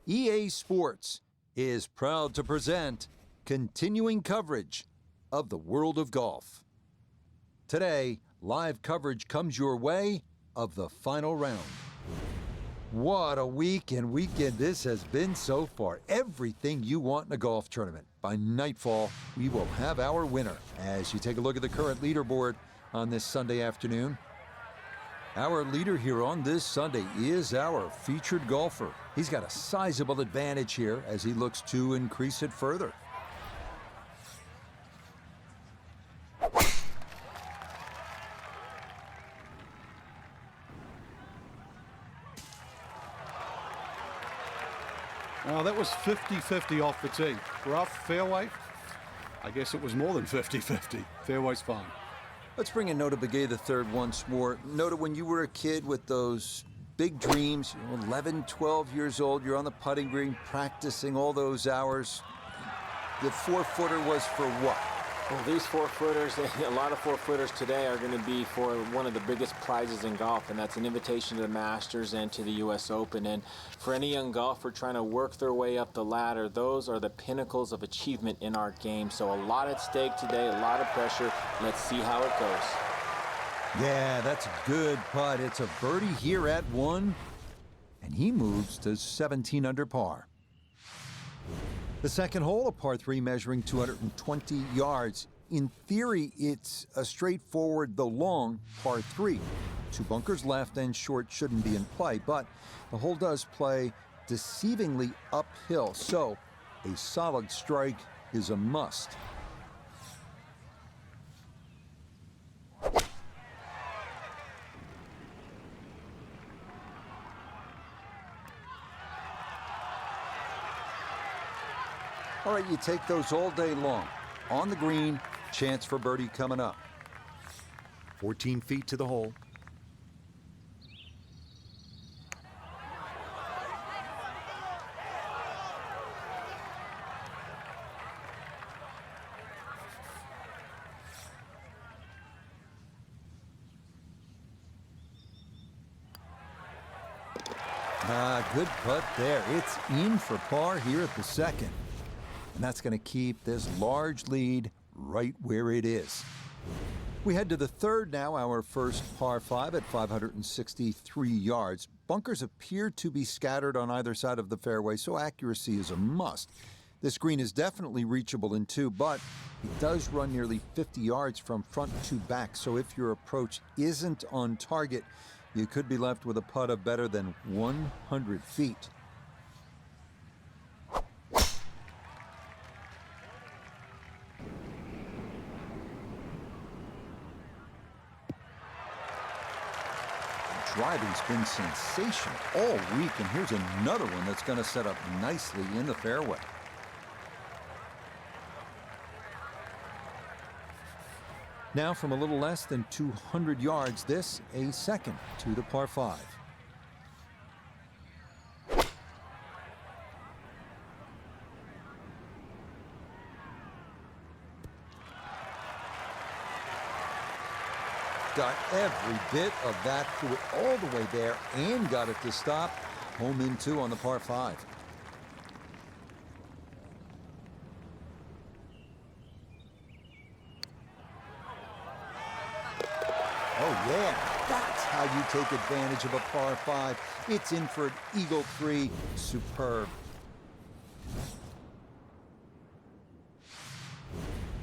EA Sports is proud to present continuing coverage of the world of golf. Today, live coverage comes your way of the final round. What a week and weekend this has been so far. Everything you want in a golf tournament. By nightfall, we will have our winner. As you take a look at the current leaderboard on this Sunday afternoon, our leader here on this Sunday is our featured golfer. He's got a sizable advantage here as he looks to increase it further. Well, that was 50-50 off the tee. Rough, fairway. I guess it was more than 50-50. Fairway's fine. Let's bring in Nota Bogie the third once more. Nota, when you were a kid with those big dreams, 11, 12 years old, you're on the putting green practicing all those hours. The 4-footer was for what? Well, these 4-footers, a lot of 4-footers today are going to be for one of the biggest prizes in golf, and that's an invitation to the Masters and to the U.S. Open. And for any young golfer trying to work their way up the ladder, those are the pinnacles of achievement in our game. So a lot at stake today, a lot of pressure. Let's see how it goes. Yeah, that's a good putt. It's a birdie here at 1, and he moves to 17 under par. The second hole, a par 3 measuring 220 yards. In theory, it's a straightforward, though long, par 3. 2 bunkers left and short shouldn't be in play, but the hole does play deceivingly uphill, so a solid strike is a must. All right, you take those all day long. On the green, chance for birdie coming up. 14 feet to the hole. Good putt there. It's in for par here at the second. And that's going to keep this large lead right where it is. We head to the third now, our first par 5 at 563 yards. Bunkers appear to be scattered on either side of the fairway, so accuracy is a must. This green is definitely reachable in 2, but it does run nearly 50 yards from front to back, so if your approach isn't on target, you could be left with a putt of better than 100 feet. Driving's been sensational all week, and here's another one that's going to set up nicely in the fairway. Now from a little less than 200 yards, this a second to the par 5. Got every bit of that, threw it all the way there and got it to stop. Home in 2 on the par 5. Oh yeah, that's how you take advantage of a par 5. It's in for an eagle 3. Superb.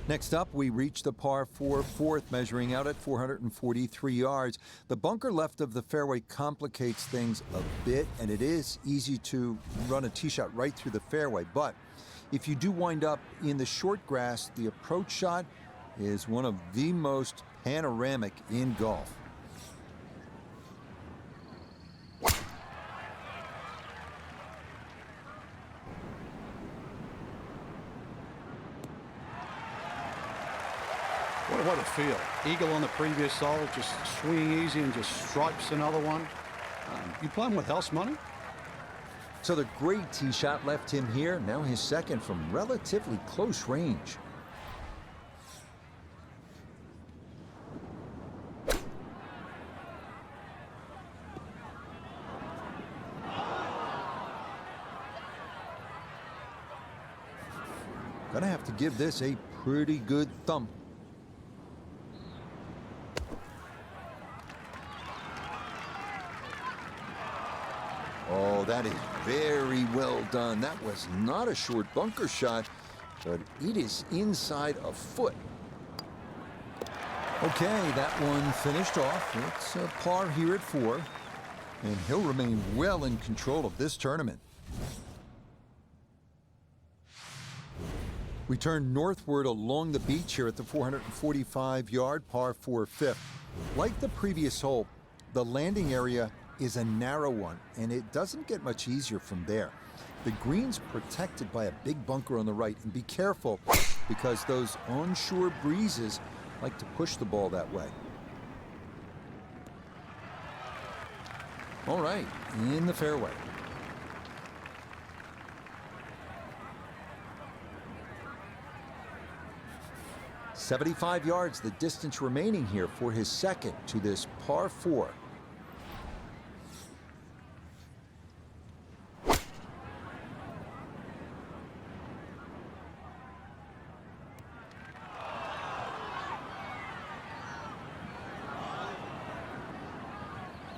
Next up, we reach the par 4 fourth, measuring out at 443 yards. The bunker left of the fairway complicates things a bit, and it is easy to run a tee shot right through the fairway. But if you do wind up in the short grass, the approach shot is one of the most panoramic in golf. What a feel. Eagle on the previous hole, just swinging easy and just stripes another one. You playing with house money? So the great tee shot left him here. Now his second from relatively close range. Gonna have to give this a pretty good thump. Oh, that is very well done. That was not a short bunker shot, but it is inside a foot. Okay, that one finished off. It's a par here at 4, and he'll remain well in control of this tournament. We turn northward along the beach here at the 445-yard par 4 fifth. Like the previous hole, the landing area is a narrow one, and it doesn't get much easier from there. The green's protected by a big bunker on the right, and be careful because those onshore breezes like to push the ball that way. All right, in the fairway. "75 yards, the distance remaining here for his second to this par 4.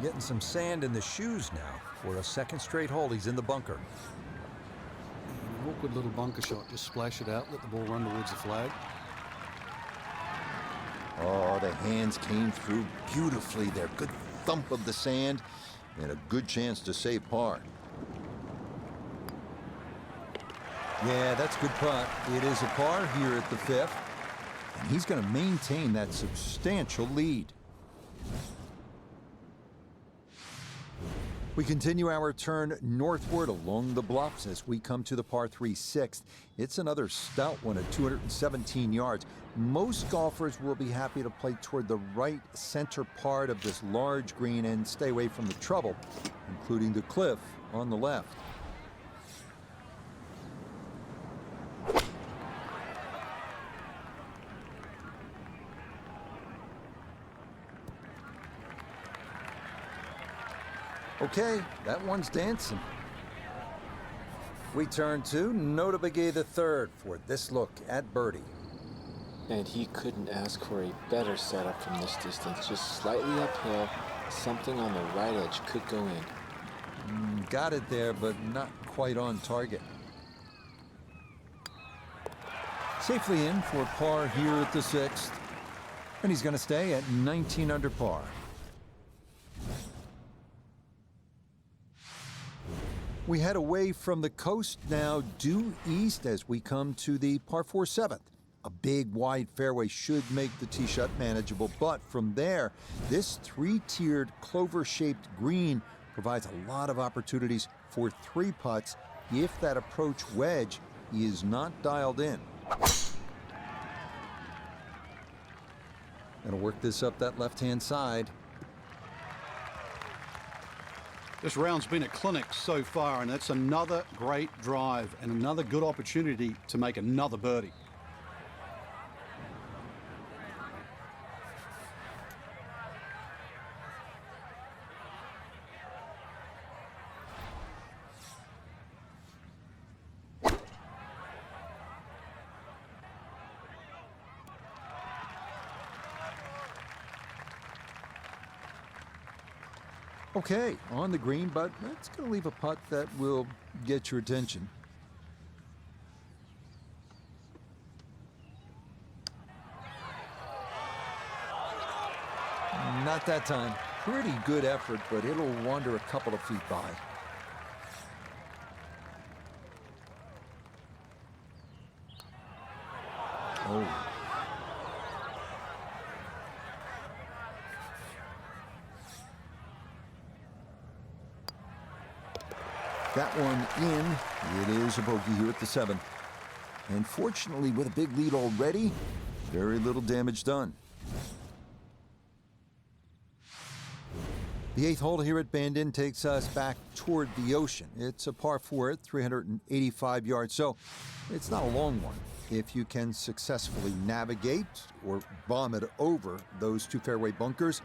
Getting some sand in the shoes now. For a second straight hole, he's in the bunker. An awkward little bunker shot. Just splash it out, let the ball run towards the flag. Oh, the hands came through beautifully there. Good thump of the sand and a good chance to save par. Yeah, that's a good putt. It is a par here at the 5th, and he's going to maintain that substantial lead. We continue our turn northward along the bluffs as we come to the par 3 6th. It's another stout one at 217 yards. Most golfers will be happy to play toward the right center part of this large green and stay away from the trouble, including the cliff on the left. Okay, that one's dancing. We turn to Bogie the third for this look at birdie. And he couldn't ask for a better setup from this distance. Just slightly uphill, something on the right edge could go in. Got it there, but not quite on target. Safely in for par here at the 6th. And he's going to stay at 19 under par. We head away from the coast now due east as we come to the par 4 7th. A big wide fairway should make the tee shot manageable, but from there, this 3-tiered clover-shaped green provides a lot of opportunities for 3 putts if that approach wedge is not dialed in. Gonna work this up that left-hand side. This round's been a clinic so far, and that's another great drive and another good opportunity to make another birdie. Okay, on the green, but that's going to leave a putt that will get your attention. Not that time. Pretty good effort, but it'll wander a couple of feet by. Oh. That one in. It is a bogey here at the 7th. And fortunately, with a big lead already, very little damage done. The 8th hole here at Bandon takes us back toward the ocean. It's a par 4 at 385 yards, so it's not a long one. If you can successfully navigate or bomb it over those 2 fairway bunkers,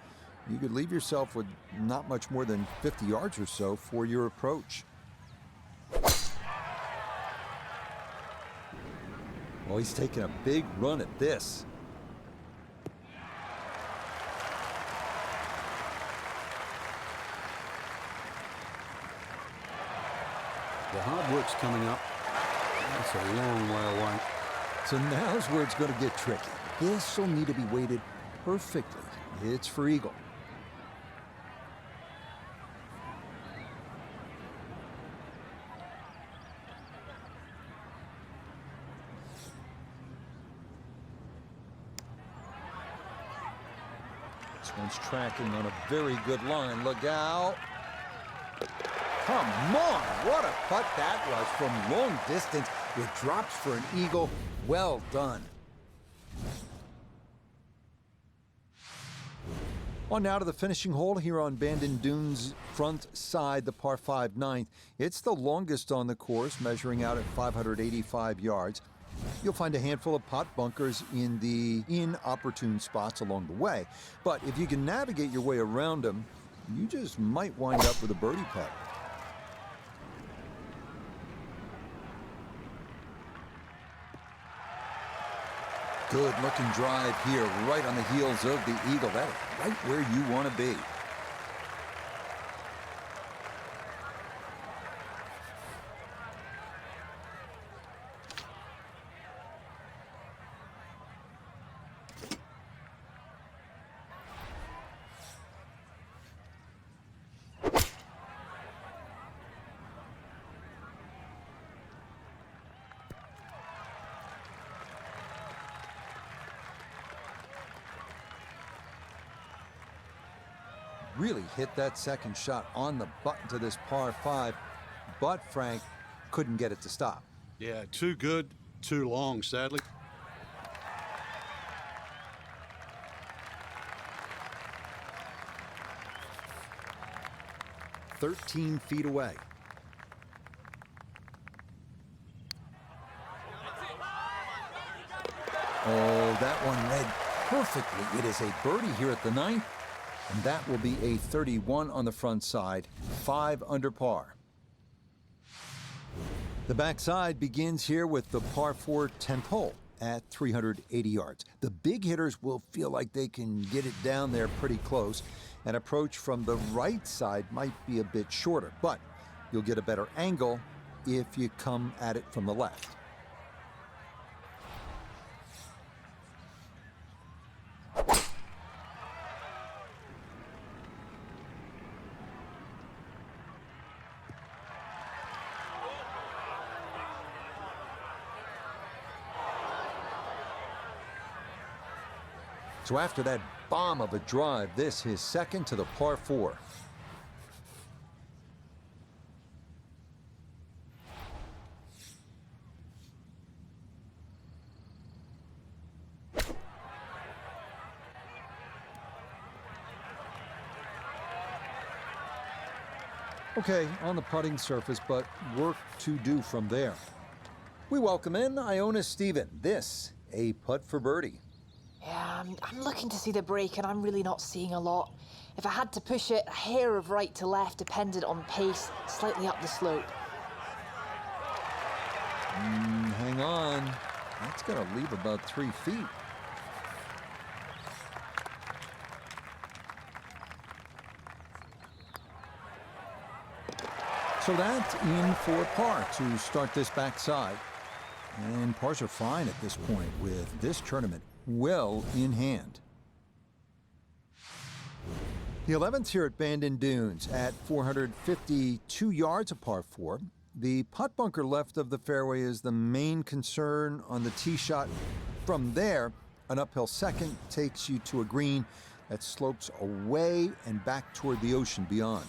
you could leave yourself with not much more than 50 yards or so for your approach. Well, he's taking a big run at this. The hard work's coming up. That's a long way away. So now's where it's going to get tricky. This will need to be weighted perfectly. It's for eagle. This one's tracking on a very good line. Look out. Come on, what a putt that was from long distance. It drops for an eagle. Well done. On now to the finishing hole here on Bandon Dunes' front side, the par 5 9th. It's the longest on the course, measuring out at 585 yards. You'll find a handful of pot bunkers in the inopportune spots along the way. But if you can navigate your way around them, you just might wind up with a birdie putt. Good looking drive here, right on the heels of the eagle. That is right where you want to be. Really hit that second shot on the button to this par 5, but Frank couldn't get it to stop. Yeah, too good, too long, sadly. "13 feet away." Oh, that one read perfectly. It is a birdie here at the 9th. And that will be a 31 on the front side, 5 under par. The backside begins here with the par 4 10th hole at 380 yards. The big hitters will feel like they can get it down there pretty close. An approach from the right side might be a bit shorter, but you'll get a better angle if you come at it from the left. So after that bomb of a drive, this is second to the par 4. Okay, on the putting surface, but work to do from there. We welcome in Iona Stephen. This, a putt for birdie. Yeah, I'm looking to see the break, and I'm really not seeing a lot. If I had to push it, a hair of right to left depended on pace, slightly up the slope. Hang on. That's going to leave about 3 feet. So that's in for par to start this backside. And pars are fine at this point with this tournament well in hand. The 11th here at Bandon Dunes at 452 yards, a par 4. The putt bunker left of the fairway is the main concern on the tee shot. From there, an uphill second takes you to a green that slopes away and back toward the ocean beyond.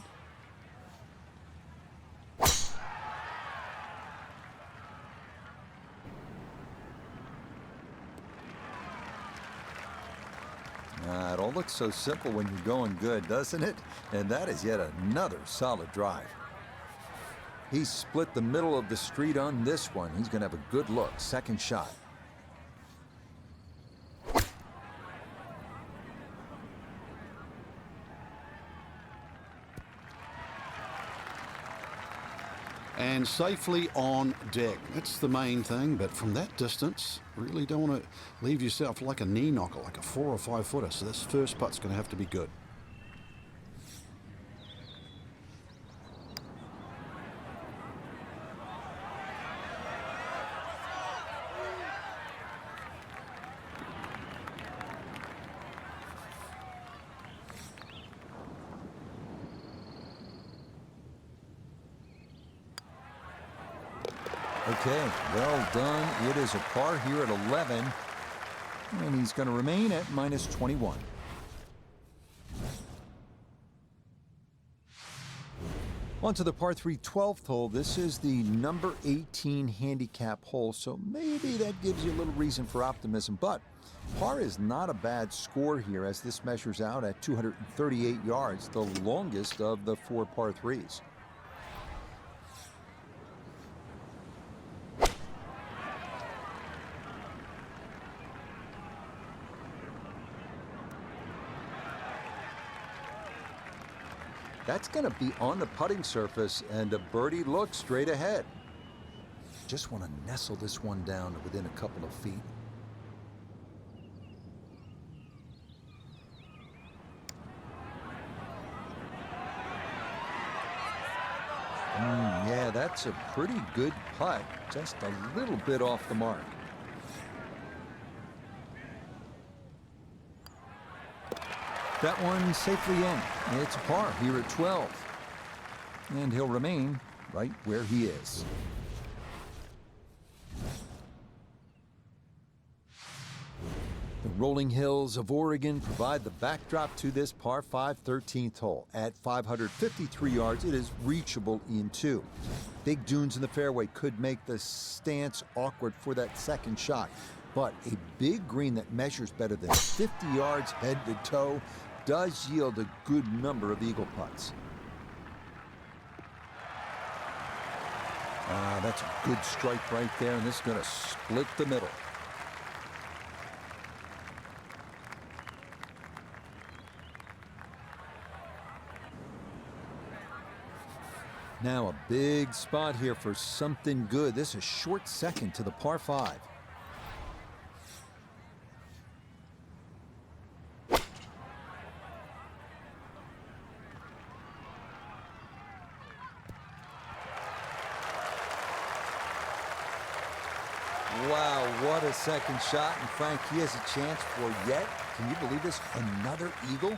It all looks so simple when you're going good, doesn't it? And that is yet another solid drive. He split the middle of the street on this one. He's going to have a good look. Second shot. and safely on deck. That's the main thing, but from that distance, really don't want to leave yourself like a knee knocker, like a 4 or 5 footer. So this first putt's going to have to be good. Okay, well done. It is a par here at 11, and he's going to remain at minus 21. On to the par 3 12th hole. This is the number 18 handicap hole, so maybe that gives you a little reason for optimism. But par is not a bad score here, as this measures out at 238 yards, the longest of the 4 par 3s. That's going to be on the putting surface, and a birdie look straight ahead. Just want to nestle this one down to within a couple of feet. Yeah, that's a pretty good putt. Just a little bit off the mark. That one safely in. It's a par here at 12. And he'll remain right where he is. The rolling hills of Oregon provide the backdrop to this par 5 13th hole. At 553 yards, it is reachable in 2. Big dunes in the fairway could make the stance awkward for that second shot. But a big green that measures better than 50 yards head to toe does yield a good number of eagle putts. That's a good strike right there, and this is going to split the middle. Now a big spot here for something good. This is a short second to the par 5. Wow, what a second shot. And Frank, he has a chance for yet, can you believe this, another eagle?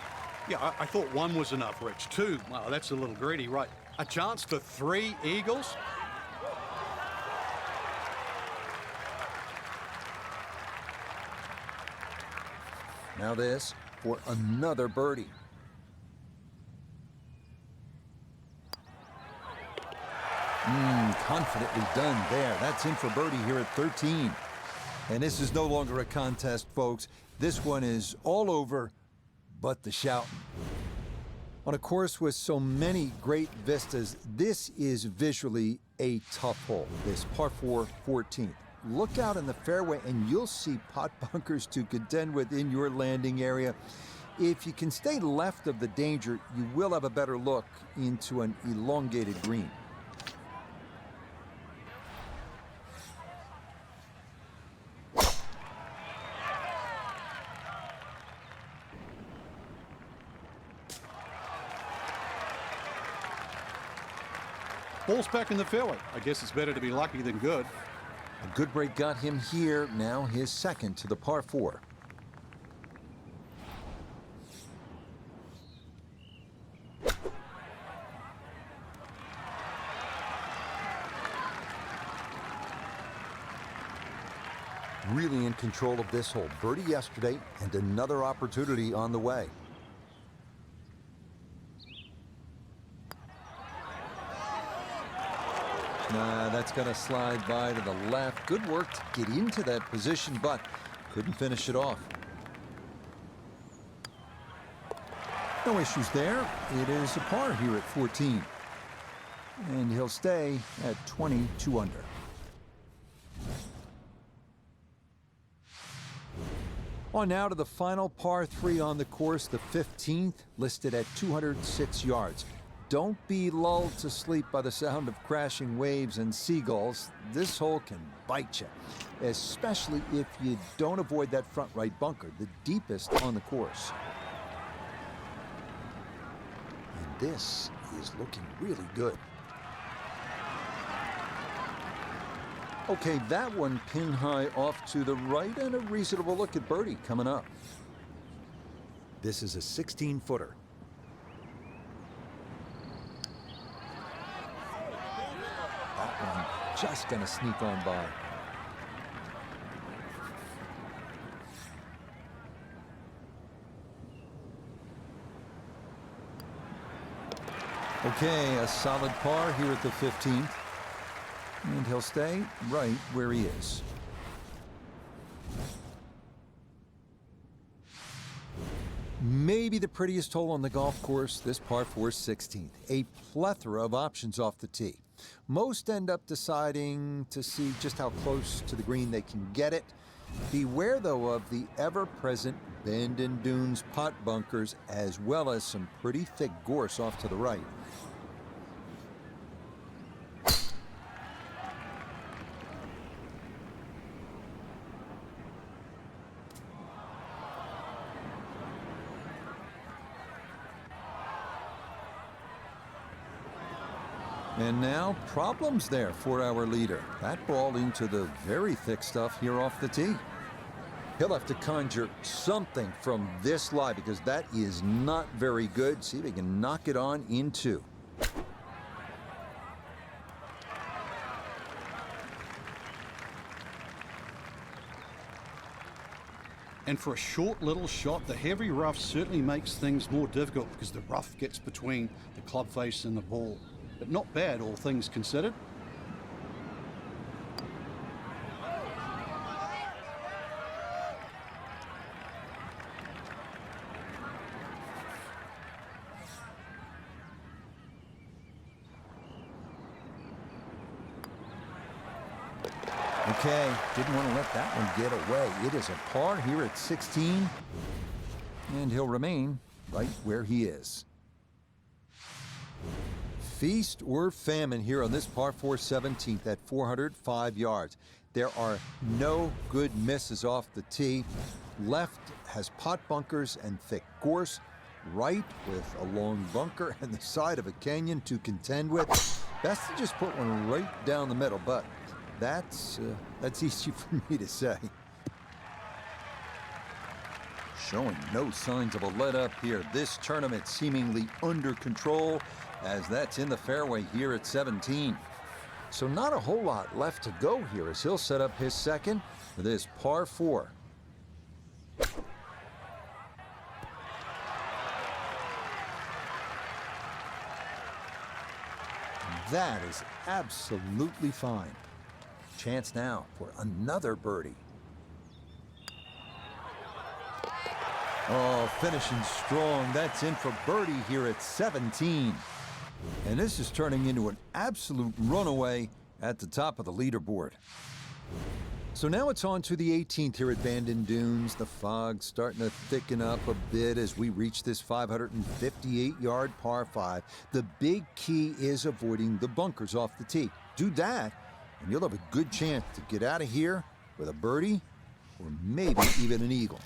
Yeah, I thought 1 was enough, Rich. 2, wow, that's a little greedy, right? A chance for 3 eagles? Now this for another birdie. Confidently done there. That's in for birdie here at 13. And this is no longer a contest, folks. This one is all over but the shouting. On a course with so many great vistas, this is visually a tough hole, this par 4 14th. Look out in the fairway and you'll see pot bunkers to contend with in your landing area. If you can stay left of the danger, you will have a better look into an elongated green. Ball's back in the fairway. I guess it's better to be lucky than good. A good break got him here, now his second to the par 4. Really in control of this hole. Birdie yesterday and another opportunity on the way. That's going to slide by to the left. Good work to get into that position, but couldn't finish it off. No issues there. It is a par here at 14. And he'll stay at 22 under. On now to the final par 3 on the course, the 15th, listed at 206 yards. don't be lulled to sleep by the sound of crashing waves and seagulls. This hole can bite you, especially if you don't avoid that front right bunker, the deepest on the course. And this is looking really good. Okay, that one pin high off to the right, and a reasonable look at birdie coming up. This is a 16-footer. That one just gonna sneak on by. Okay, a solid par here at the 15th. And he'll stay right where he is. Maybe the prettiest hole on the golf course, this par 4 16th. A plethora of options off the tee. Most end up deciding to see just how close to the green they can get it. Beware, though, of the ever-present Bandon dunes pot bunkers, as well as some pretty thick gorse off to the right. And now, problems there for our leader. That ball into the very thick stuff here off the tee. He'll have to conjure something from this lie because that is not very good. See if he can knock it on in two. And for a short little shot, the heavy rough certainly makes things more difficult because the rough gets between the club face and the ball. But not bad, all things considered. Okay, didn't want to let that one get away. It is a par here at 16, and he'll remain right where he is. Feast or famine here on this par 4 17th at 405 yards. There are no good misses off the tee. Left has pot bunkers and thick gorse. Right with a long bunker and the side of a canyon to contend with. Best to just put one right down the middle, but that's easy for me to say. Showing no signs of a let-up here. This tournament seemingly under control, as that's in the fairway here at 17. So not a whole lot left to go here as he'll set up his second for this par 4. That is absolutely fine. Chance now for another birdie. Oh, finishing strong. That's in for birdie here at 17. And this is turning into an absolute runaway at the top of the leaderboard. So now it's on to the 18th here at Bandon Dunes. The fog's starting to thicken up a bit as we reach this 558-yard par 5. The big key is avoiding the bunkers off the tee. Do that, and you'll have a good chance to get out of here with a birdie or maybe even an eagle.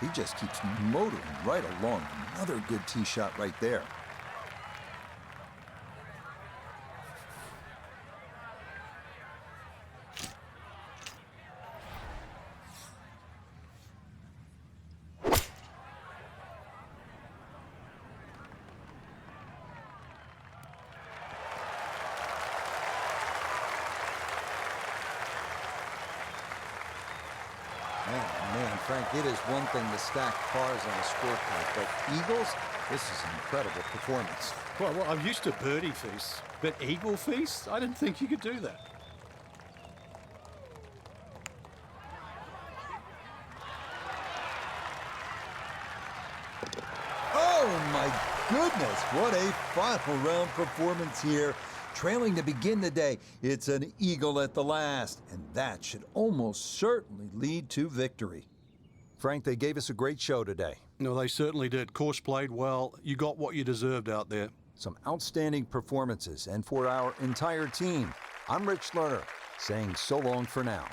He just keeps motoring right along. Another good tee shot right there. Man, Frank, it is one thing to stack pars on a scorecard, but eagles, this is an incredible performance. Well, I'm used to birdie feasts, but eagle feasts? I didn't think you could do that. Oh my goodness, what a final round performance here. Trailing to begin the day, it's an eagle at the last, and that should almost certainly lead to victory. Frank, they gave us a great show today. No, they certainly did. Course played well. You got what you deserved out there. Some outstanding performances, and for our entire team, I'm Rich Lerner, saying so long for now.